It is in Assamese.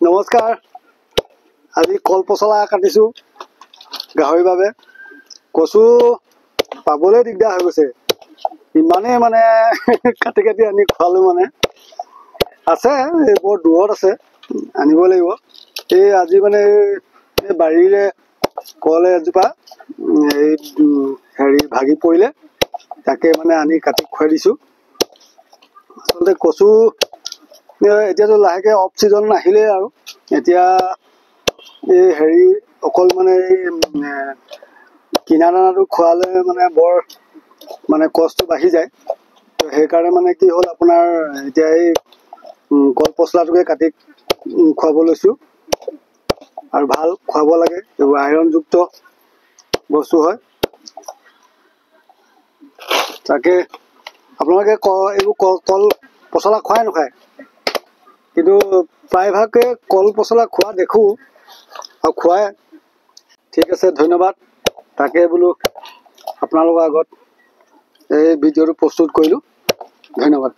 নমস্কাৰ। আজি কল পচলা কাটিছোঁ গাহৰিৰ বাবে। কচু পাবলৈ দিগদাৰ হৈ গৈছে, ইমানেই মানে কাটি কাটি আনি খোৱালোঁ মানে। আছে বৰ দূৰত আছে, আনিব লাগিব। এই আজি মানে এই বাৰীৰে কল এজোপা হেৰি ভাগি পৰিলে, তাকে মানে আনি কাটি খুৱাই দিছোঁ। আচলতে কচু এতিয়াতো লাহেকৈ অফ ছিজন আহিলেই আৰু এতিয়া এই হেৰি অকল মানে এই কিনা দানাটো খোৱালে মানে বৰ মানে কষ্টটো বাঢ়ি যায়। তো সেইকাৰণে মানে কি হ'ল আপোনাৰ এতিয়া এই কল পচলাটোকে কাটি খুৱাব লৈছোঁ। আৰু ভাল খুৱাব লাগে, এইবোৰ আইৰণযুক্ত বস্তু হয়। তাকে আপোনালোকে এইবোৰ কল পচলা খুৱাই নাখায়? কিন্তু প্ৰায়ভাগে কল পচলা খোৱা দেখোঁ আৰু খুৱাই। ঠিক আছে, ধন্যবাদ। তাকে বোলো আপোনালোকৰ আগত এই ভিডিঅ'টো প্ৰস্তুত কৰিলোঁ। ধন্যবাদ।